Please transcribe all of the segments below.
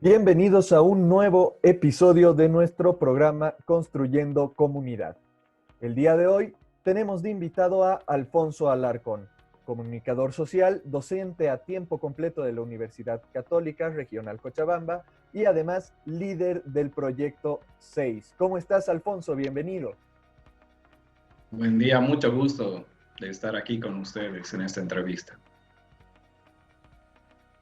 Bienvenidos a un nuevo episodio de nuestro programa Construyendo Comunidad. El día de hoy tenemos de invitado a Alfonso Alarcón, comunicador social, docente a tiempo completo de la Universidad Católica Regional Cochabamba y además líder del proyecto 6. ¿Cómo estás, Alfonso? Bienvenido. Buen día, mucho gusto de estar aquí con ustedes en esta entrevista.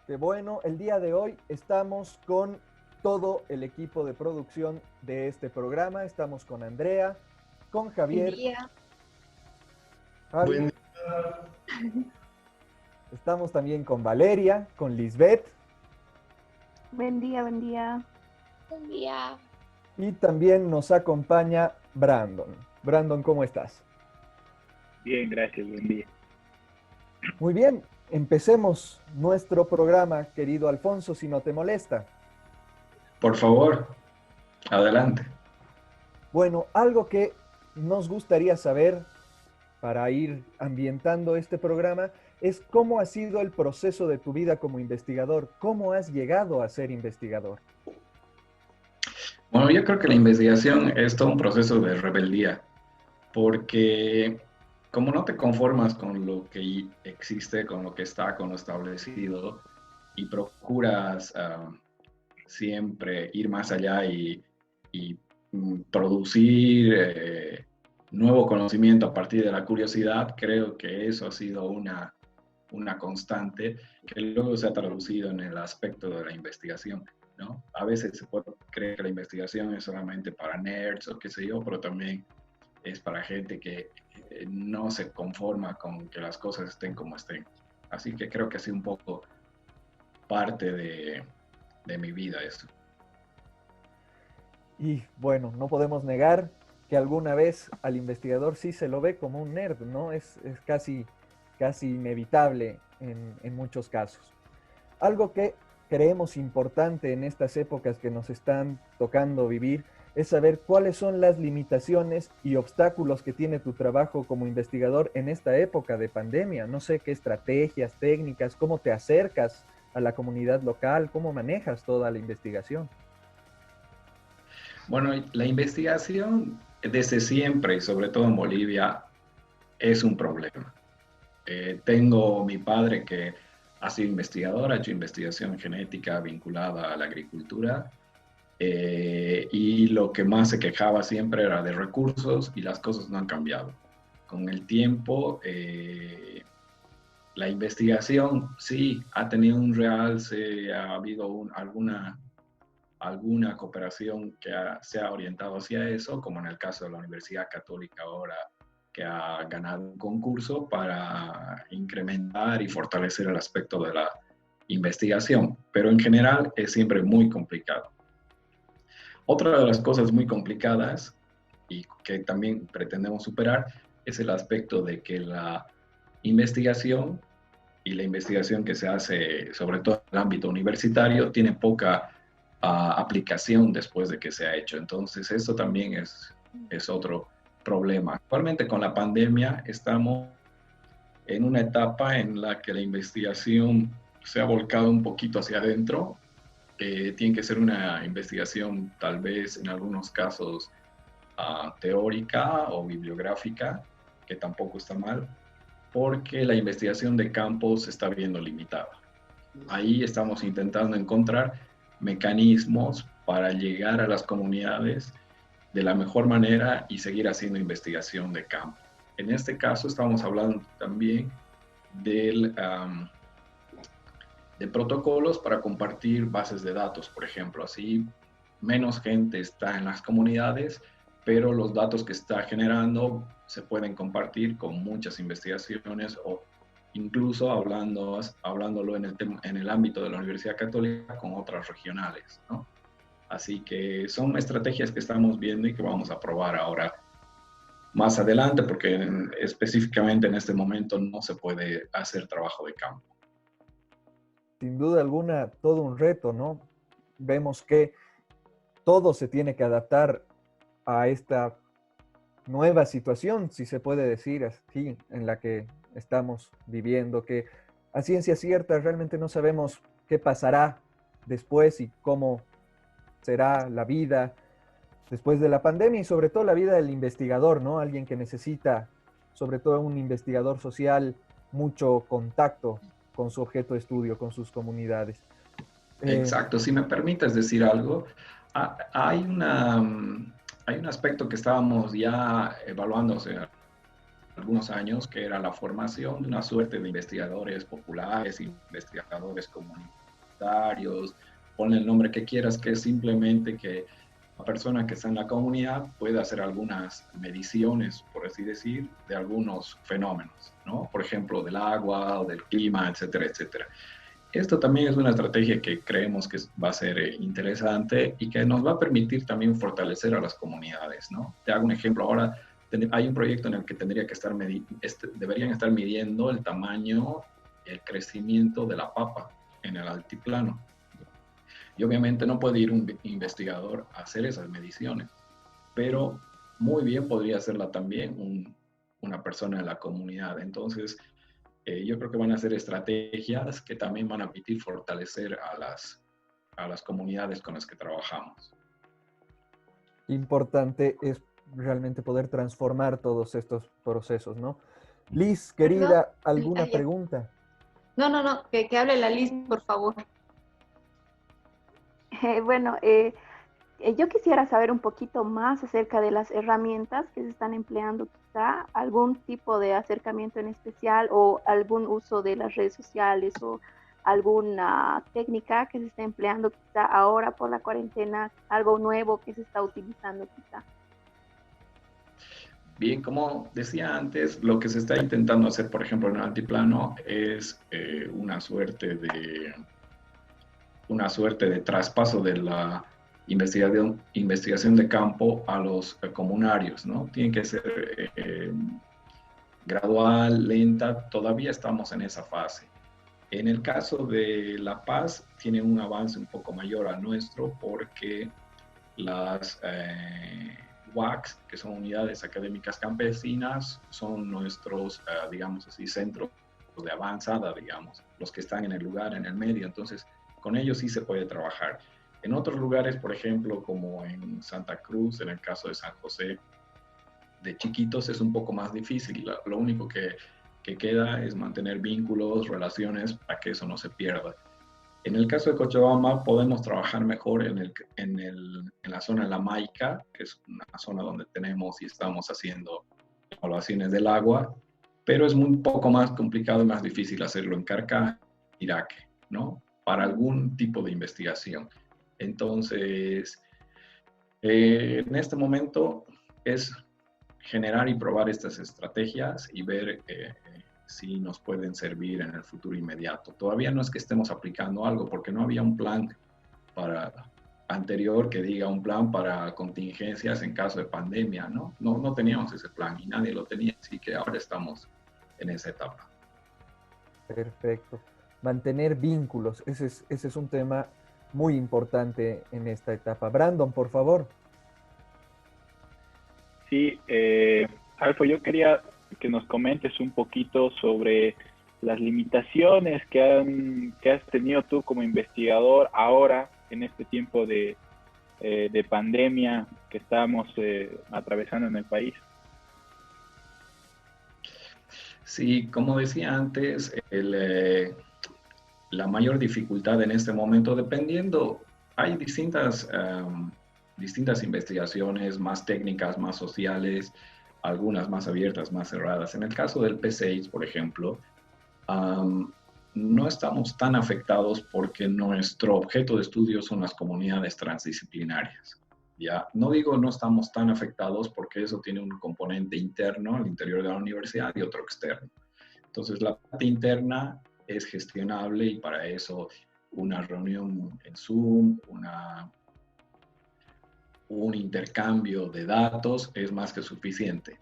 Qué bueno, el día de hoy estamos con todo el equipo de producción de este programa. Estamos con Andrea, con Buen Javier, día. Javi. Estamos también con Valeria, con Lisbeth Buen día, buen día. Buen día. y también nos acompaña Brandon. Brandon, ¿cómo estás? Bien, gracias, buen día. Muy bien, empecemos nuestro programa, querido Alfonso, si no te molesta. Por favor, adelante. Bueno, algo que nos gustaría saber para ir ambientando este programa es cómo ha sido el proceso de tu vida como investigador, cómo has llegado a ser investigador. Bueno, yo creo que la investigación es todo un proceso de rebeldía, porque como no te conformas con lo que existe, con lo que está, con lo establecido, y procuras siempre ir más allá y producir nuevo conocimiento a partir de la curiosidad, creo que eso ha sido una constante que luego se ha traducido en el aspecto de la investigación, ¿no? A veces se puede creer que la investigación es solamente para nerds o qué sé yo, pero también es para gente que no se conforma con que las cosas estén como estén. Así que creo que ha sido un poco parte de mi vida esto. Y bueno, no podemos negar que alguna vez al investigador sí se lo ve como un nerd, ¿no? Es casi inevitable en muchos casos. Algo que creemos importante en estas épocas que nos están tocando vivir es saber cuáles son las limitaciones y obstáculos que tiene tu trabajo como investigador en esta época de pandemia. No sé qué estrategias, técnicas, cómo te acercas a la comunidad local, cómo manejas toda la investigación. Bueno, la investigación desde siempre, y sobre todo en Bolivia, es un problema. Tengo mi padre que ha sido investigador, ha hecho investigación genética vinculada a la agricultura, y lo que más se quejaba siempre era de recursos y las cosas no han cambiado. Con el tiempo, la investigación sí ha tenido un realce, ha habido alguna cooperación que se ha orientado hacia eso, como en el caso de la Universidad Católica ahora, que ha ganado un concurso para incrementar y fortalecer el aspecto de la investigación, pero en general es siempre muy complicado. Otra de las cosas muy complicadas y que también pretendemos superar es el aspecto de que la investigación y la investigación que se hace, sobre todo en el ámbito universitario, tiene poca aplicación después de que se ha hecho. Entonces, eso también es otro problema. Actualmente con la pandemia estamos en una etapa en la que la investigación se ha volcado un poquito hacia adentro. Tiene que ser una investigación tal vez en algunos casos teórica o bibliográfica, que tampoco está mal, porque la investigación de campo se está viendo limitada. Ahí estamos intentando encontrar mecanismos para llegar a las comunidades de la mejor manera y seguir haciendo investigación de campo. En este caso estamos hablando también de protocolos para compartir bases de datos, por ejemplo. Así menos gente está en las comunidades, pero los datos que está generando se pueden compartir con muchas investigaciones o incluso hablándolo en el ámbito de la Universidad Católica con otras regionales, ¿no? Así que son estrategias que estamos viendo y que vamos a probar ahora más adelante, porque específicamente en este momento no se puede hacer trabajo de campo. Sin duda alguna, todo un reto, ¿no? Vemos que todo se tiene que adaptar a esta nueva situación, si se puede decir así, en la que estamos viviendo, que a ciencia cierta realmente no sabemos qué pasará después y cómo será la vida después de la pandemia y sobre todo la vida del investigador, ¿no? Alguien que necesita, sobre todo un investigador social, mucho contacto con su objeto de estudio, con sus comunidades. Exacto, si me permites decir algo, hay hay un aspecto que estábamos ya evaluando hace algunos años, que era la formación de una suerte de investigadores populares, investigadores comunitarios, ponle el nombre que quieras, que es simplemente que la persona que está en la comunidad puede hacer algunas mediciones, por así decir, de algunos fenómenos, ¿no? Por ejemplo, del agua o del clima, etcétera, etcétera. Esto también es una estrategia que creemos que va a ser interesante y que nos va a permitir también fortalecer a las comunidades, ¿no? Te hago un ejemplo. Ahora hay un proyecto en el que tendría que estar deberían estar midiendo el tamaño, el crecimiento de la papa en el altiplano. Y obviamente no puede ir un investigador a hacer esas mediciones, pero muy bien podría hacerla también una persona de la comunidad. Entonces, yo creo que van a ser estrategias que también van a permitir fortalecer a las comunidades con las que trabajamos. Importante es realmente poder transformar todos estos procesos, ¿no? Liz, querida, ¿alguna pregunta? No, que hable la Liz, por favor. Bueno, yo quisiera saber un poquito más acerca de las herramientas que se están empleando, quizá algún tipo de acercamiento en especial o algún uso de las redes sociales o alguna técnica que se está empleando quizá ahora por la cuarentena, algo nuevo que se está utilizando quizá. Bien, como decía antes, lo que se está intentando hacer, por ejemplo, en el altiplano es una suerte de traspaso de la investigación de campo a los comunarios, ¿no? Tiene que ser gradual, lenta, todavía estamos en esa fase. En el caso de La Paz, tiene un avance un poco mayor al nuestro porque las UACs, que son unidades académicas campesinas, son nuestros, digamos así, centros de avanzada, digamos, los que están en el lugar, en el medio. Entonces, con ellos sí se puede trabajar. En otros lugares, por ejemplo, como en Santa Cruz, en el caso de San José, de chiquitos es un poco más difícil. Lo único que queda es mantener vínculos, relaciones, para que eso no se pierda. En el caso de Cochabamba podemos trabajar mejor en la zona de la Maica, que es una zona donde tenemos y estamos haciendo evaluaciones del agua, pero es un poco más complicado y más difícil hacerlo en Carcá, Irak, ¿no? Para algún tipo de investigación. Entonces, en este momento es generar y probar estas estrategias y ver si nos pueden servir en el futuro inmediato. Todavía no es que estemos aplicando algo, porque no había un plan anterior que diga un plan para contingencias en caso de pandemia, ¿no? No teníamos ese plan y nadie lo tenía, así que ahora estamos en esa etapa. Perfecto. Mantener vínculos, ese es un tema muy importante en esta etapa. Brandon, por favor. Sí, Alfo, yo quería que nos comentes un poquito sobre las limitaciones que has tenido tú como investigador ahora en este tiempo de pandemia que estamos atravesando en el país. Sí, como decía antes, la mayor dificultad en este momento, dependiendo, hay distintas investigaciones, más técnicas, más sociales, algunas más abiertas, más cerradas. En el caso del P6, por ejemplo, no estamos tan afectados porque nuestro objeto de estudio son las comunidades transdisciplinarias. Ya, no digo no estamos tan afectados porque eso tiene un componente interno al interior de la universidad y otro externo. Entonces, la parte interna es gestionable y para eso una reunión en Zoom, un intercambio de datos es más que suficiente.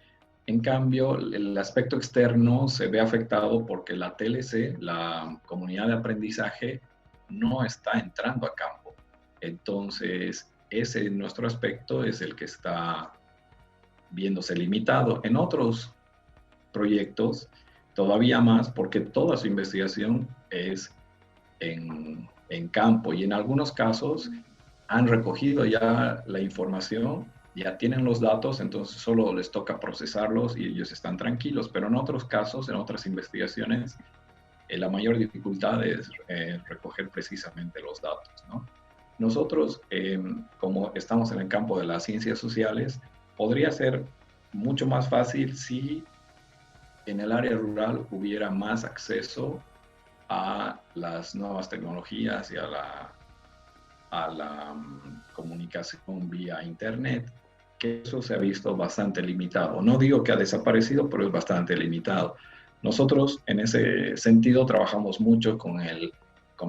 En cambio, el aspecto externo se ve afectado porque la TLC, la comunidad de aprendizaje, no está entrando a campo. Entonces, ese nuestro aspecto es el que está viéndose limitado. En otros proyectos, todavía más, porque toda su investigación es en campo, y en algunos casos han recogido ya la información, ya tienen los datos, entonces solo les toca procesarlos y ellos están tranquilos, pero en otros casos, en otras investigaciones, la mayor dificultad es recoger precisamente los datos, ¿no? Nosotros, como estamos en el campo de las ciencias sociales, podría ser mucho más fácil si en el área rural hubiera más acceso a las nuevas tecnologías y a la comunicación vía Internet, que eso se ha visto bastante limitado. No digo que ha desaparecido, pero es bastante limitado. Nosotros en ese sentido trabajamos mucho con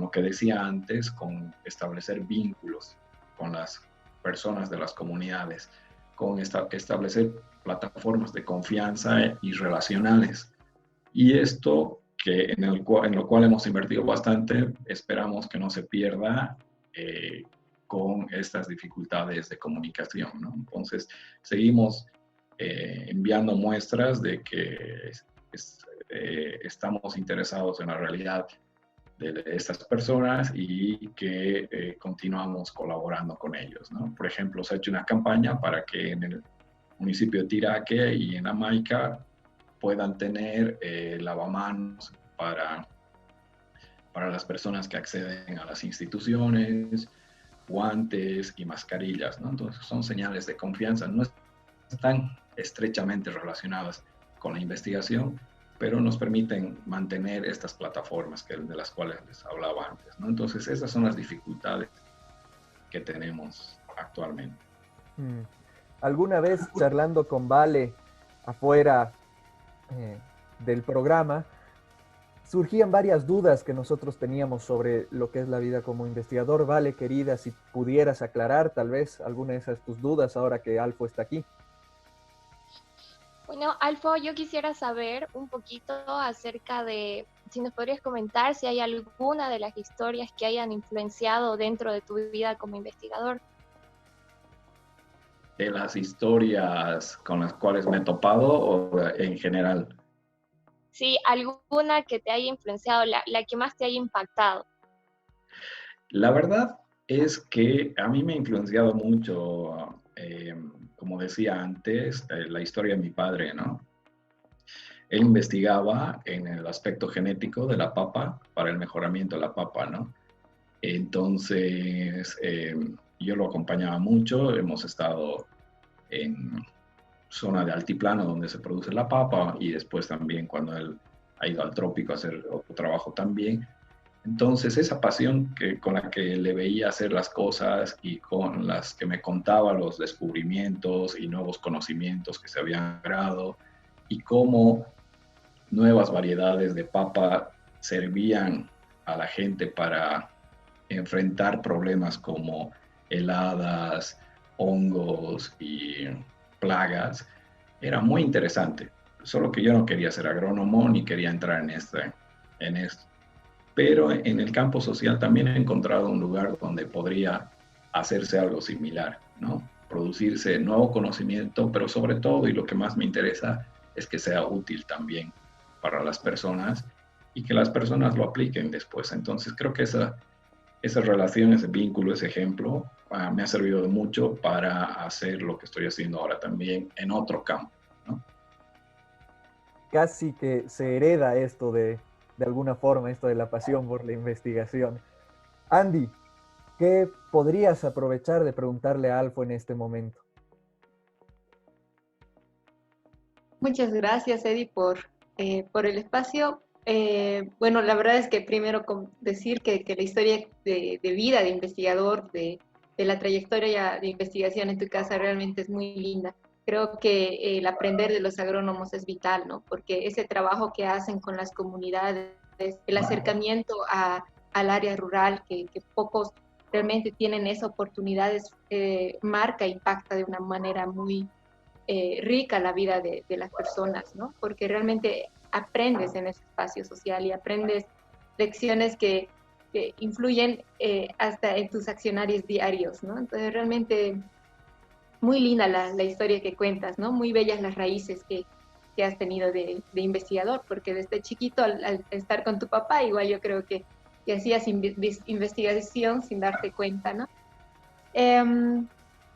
lo que decía antes, con establecer vínculos con las personas de las comunidades, con establecer plataformas de confianza y relacionales. Y esto en lo cual hemos invertido bastante, esperamos que no se pierda con estas dificultades de comunicación, ¿no? Entonces, seguimos enviando muestras de que estamos interesados en la realidad de estas personas y que continuamos colaborando con ellos, ¿no? Por ejemplo, se ha hecho una campaña para que en el municipio de Tiraque y en Amaica puedan tener lavamanos para las personas que acceden a las instituciones, guantes y mascarillas, ¿no? Entonces son señales de confianza, no están estrechamente relacionadas con la investigación, pero nos permiten mantener estas plataformas de las cuales les hablaba antes, ¿no? Entonces esas son las dificultades que tenemos actualmente. ¿Alguna vez charlando con Vale afuera del programa, surgían varias dudas que nosotros teníamos sobre lo que es la vida como investigador? Vale, querida, si pudieras aclarar tal vez alguna de esas tus dudas ahora que Alfo está aquí. Bueno, Alfo, yo quisiera saber un poquito acerca de, si nos podrías comentar si hay alguna de las historias que hayan influenciado dentro de tu vida como investigador. ¿De las historias con las cuales me he topado o en general? Sí, alguna que te haya influenciado, la que más te haya impactado. La verdad es que a mí me ha influenciado mucho, como decía antes, la historia de mi padre, ¿no? Él investigaba en el aspecto genético de la papa para el mejoramiento de la papa, ¿no? Entonces, yo lo acompañaba mucho, hemos estado en zona de altiplano donde se produce la papa y después también cuando él ha ido al trópico a hacer otro trabajo también. Entonces esa pasión con la que le veía hacer las cosas y con las que me contaba los descubrimientos y nuevos conocimientos que se habían logrado y cómo nuevas variedades de papa servían a la gente para enfrentar problemas como heladas, hongos y plagas, era muy interesante. Solo que yo no quería ser agrónomo ni quería entrar en esto. Pero en el campo social también he encontrado un lugar donde podría hacerse algo similar, ¿no? Producirse nuevo conocimiento, pero sobre todo, y lo que más me interesa, es que sea útil también para las personas y que las personas lo apliquen después. Entonces creo que esa relación, ese vínculo, ese ejemplo, me ha servido de mucho para hacer lo que estoy haciendo ahora también en otro campo, ¿no? Casi que se hereda esto de alguna forma, esto de la pasión por la investigación. Andy, ¿qué podrías aprovechar de preguntarle a Alfo en este momento? Muchas gracias, Eddie, por el espacio. Bueno, la verdad es que primero decir que la historia de vida de investigador, de la trayectoria de investigación en tu casa realmente es muy linda. Creo que el aprender de los agrónomos es vital, ¿no? Porque ese trabajo que hacen con las comunidades, el acercamiento al área rural, que pocos realmente tienen esa oportunidad, marca, impacta de una manera muy rica la vida de las personas, ¿no? Porque realmente aprendes en ese espacio social y aprendes lecciones que influyen hasta en tus accionarios diarios, ¿no? Entonces realmente muy linda la historia que cuentas, ¿no? Muy bellas las raíces que has tenido de investigador, porque desde chiquito al estar con tu papá, igual yo creo que que hacías investigación sin darte cuenta, ¿no?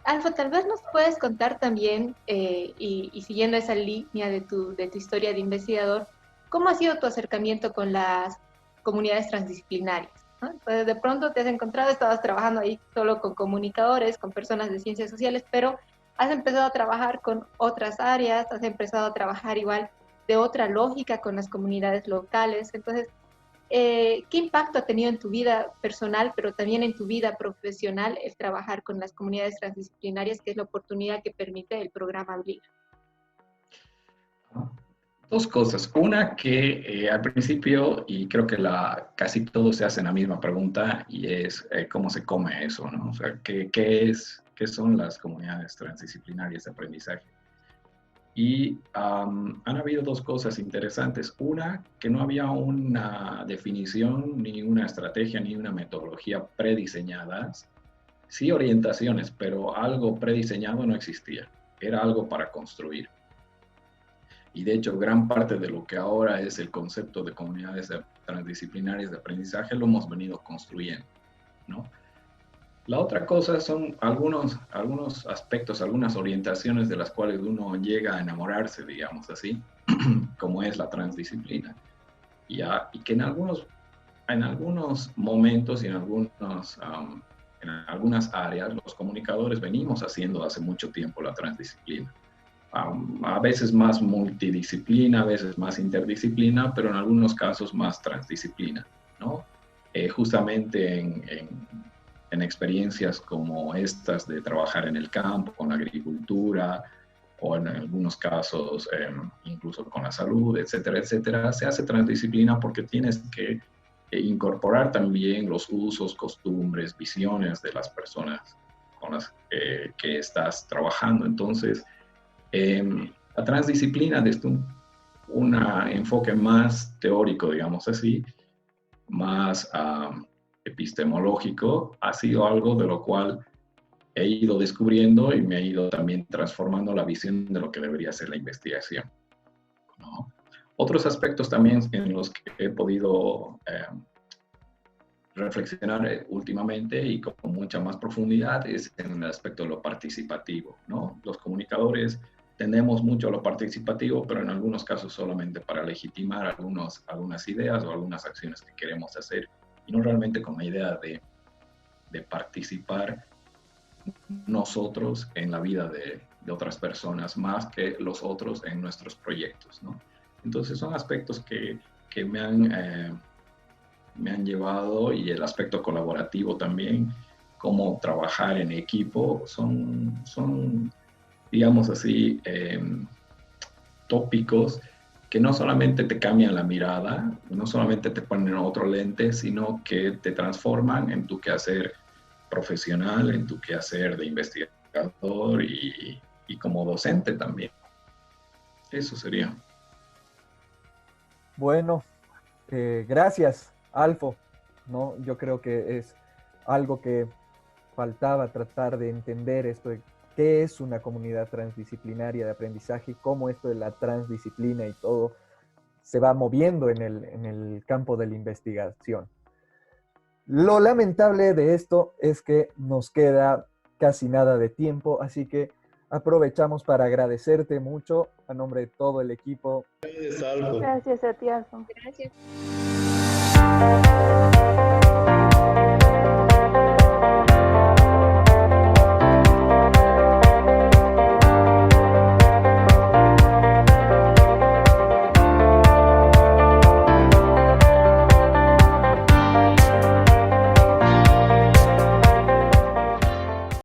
Alfo, tal vez nos puedes contar también, y siguiendo esa línea de tu historia de investigador, ¿cómo ha sido tu acercamiento con las comunidades transdisciplinarias? ¿No? Pues de pronto te has encontrado, estabas trabajando ahí solo con comunicadores, con personas de ciencias sociales, pero has empezado a trabajar con otras áreas, has empezado a trabajar igual de otra lógica con las comunidades locales. Entonces, ¿qué impacto ha tenido en tu vida personal, pero también en tu vida profesional el trabajar con las comunidades transdisciplinarias, que es la oportunidad que permite el programa Obliga? Dos cosas. Una que al principio, y creo que casi todos se hacen la misma pregunta, y es cómo se come eso, ¿no? O sea, ¿qué son las comunidades transdisciplinarias de aprendizaje? Y han habido dos cosas interesantes. Una, que no había una definición, ni una estrategia, ni una metodología prediseñadas. Sí orientaciones, pero algo prediseñado no existía. Era algo para construir. Y de hecho, gran parte de lo que ahora es el concepto de comunidades transdisciplinarias de aprendizaje lo hemos venido construyendo, ¿no? La otra cosa son algunos aspectos, algunas orientaciones de las cuales uno llega a enamorarse, digamos así, como es la transdisciplina. Y que en algunos momentos y en algunas áreas los comunicadores venimos haciendo hace mucho tiempo la transdisciplina. A veces más multidisciplina, a veces más interdisciplina, pero en algunos casos más transdisciplina, ¿no? Justamente en experiencias como estas de trabajar en el campo, con la agricultura, o en algunos casos incluso con la salud, etcétera, etcétera, se hace transdisciplina porque tienes que incorporar también los usos, costumbres, visiones de las personas con las que estás trabajando. Entonces, la transdisciplina desde un enfoque más teórico, digamos así, más epistemológico, ha sido algo de lo cual he ido descubriendo y me ha ido también transformando la visión de lo que debería ser la investigación, ¿no? Otros aspectos también en los que he podido reflexionar últimamente y con mucha más profundidad es en el aspecto de lo participativo, ¿no? Los comunicadores tendemos mucho a lo participativo, pero en algunos casos solamente para legitimar algunas ideas o algunas acciones que queremos hacer, y no realmente con la idea de participar nosotros en la vida de otras personas, más que los otros en nuestros proyectos, ¿no? Entonces son aspectos que me han llevado, y el aspecto colaborativo también, cómo trabajar en equipo, son digamos así, tópicos que no solamente te cambian la mirada, no solamente te ponen otro lente, sino que te transforman en tu quehacer profesional, en tu quehacer de investigador y como docente también. Eso sería. Bueno, gracias, Alfo, ¿no? Yo creo que es algo que faltaba tratar de entender esto de qué es una comunidad transdisciplinaria de aprendizaje y cómo esto de la transdisciplina y todo se va moviendo en el campo de la investigación. Lo lamentable de esto es que nos queda casi nada de tiempo, así que aprovechamos para agradecerte mucho a nombre de todo el equipo. Gracias a ti, Alfo. Gracias.